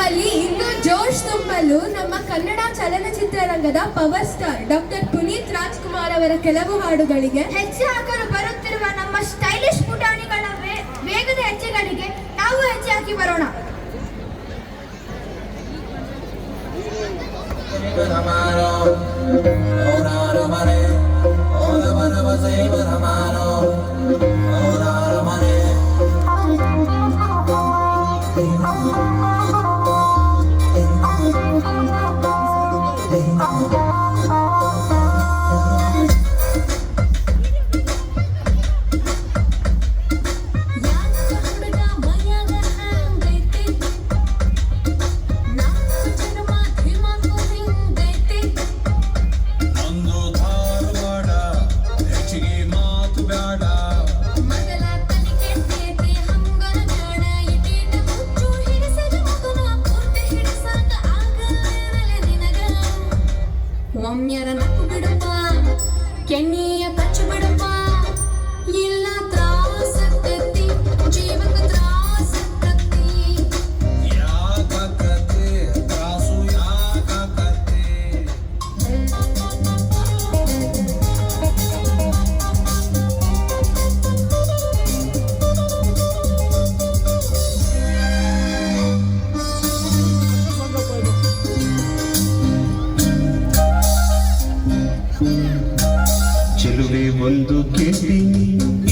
ನಮ್ಮಲ್ಲಿ ಇನ್ನೂ ಜೋಶ್ ತುಂಬಲು ನಮ್ಮ ಕನ್ನಡ ಚಲನಚಿತ್ರರಂಗದ power star doctor Puneeth Rajkumar ಅವರ ಕೆಲವು ಹಾಡುಗಳಿಗೆ ಹೆಜ್ಜೆ ಹಾಕಲು ಬರುತ್ತಿರುವ ನಮ್ಮ ಸ್ಟೈಲಿಶ್ ಪುಟಾಣಿಗಳ ವೇಗದ ಹೆಜ್ಜೆಗಳಿಗೆ ನಾವು ಹೆಜ್ಜೆ ಹಾಕಿ ಬರೋಣ. ಒಮ್ಮೆರ ನಕ್ಕು ಬಿಡಪ್ಪ, ಕೆಣ್ಣಿಯ ಕಚ್ಚು ಬಿಡಪ್ಪ, ಇಲ್ಲ ತ್ರಾಸಕ್ಕತ್ತಿ, ಜೀವಕ್ಕೆ ತ್ರಾಸಕ್ಕತ್ತಿ. ಯಾಕಕ್ಕತ್ತಿ ತ್ರಾಸು ಯಾಕಕ್ಕತ್ತಿ? ಚೆಲುವೆ ಒಂದು ಕೇಳ್ತೀನಿ,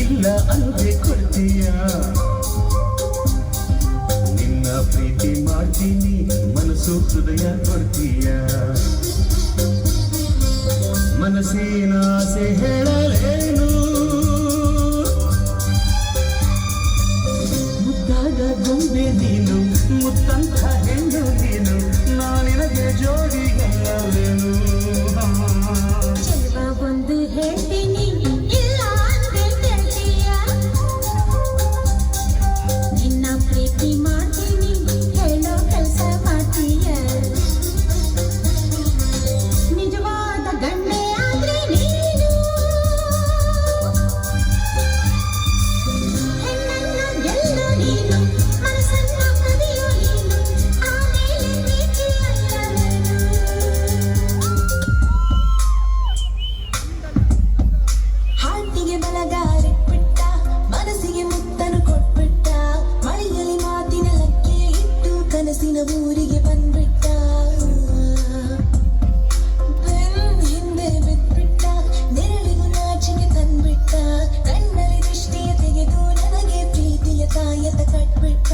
ಇಲ್ಲ ಅಲ್ಲದೆ ಕೊಡ್ತೀಯ. ನಿನ್ನ ಪ್ರೀತಿ ಮಾಡ್ತೀನಿ, ಮನಸ್ಸು ಹೃದಯ ಕೊಡ್ತೀಯ. ಮನಸ್ಸಿನ ಆಸೆ ಹೇಳಲೇನು, ಮುದ್ದಾದ ಗೊಂಬೆ ನೀನು, ಮುತ್ತಂತ ಹೆಣ್ಣು ನೀನು, ನಾನಿನಗೆ ಜೋಡಿ ಎಲ್ಲವೇನು. ಒಂದು ಹೇಳ್ತೀನಿ, ಇಲ್ಲ ಅಂದೆ ಕೇಳ್ತೀಯ. ನಿನ್ನ ಪ್ರೀತಿ ಮಾಡ್ತೀನಿ, ಹೇಳೋ ಕೆಲಸ ಮಾಡ್ತೀಯ. ನಿಜವಾದ ಗಂಡೆ ಆದ್ರೆ ನೀನು, ಹೆಣ್ಣನ್ನು ಗೆಲ್ಲೋ ನೀನು, ಮನಸ್ಸನ್ನು ಕದಿಯೋ ನೀನು, ಆಮೇಲೆ ಪ್ರೀತಿ ಅಲ್ಲವೇನು. ಹಾಟಿಗೆ ಬಲಗಾರಿಟ್ಬಿಟ್ಟ, ಮನಸ್ಸಿಗೆ ಮುತ್ತನು ಕೊಟ್ಬಿಟ್ಟ, ಮಳೆಯಲ್ಲಿ ಮಾತಿನ ಲಕ್ಕೆ ಇಟ್ಟು ಕನಸಿನ ಊರಿಗೆ ಬಂದ್ಬಿಟ್ಟ. ಹಿಂದೆ ಬಿದ್ಬಿಟ್ಟ, ನೆರಳಿಗೂ ನಾಚಿಗೆ ತಂದ್ಬಿಟ್ಟ, ಕಣ್ಣಲ್ಲಿ ದೃಷ್ಟಿಯ ತೆಗೆದು ನನಗೆ ಪ್ರೀತಿಯ ತಾಯತ ಕಟ್ಬಿಟ್ಟ.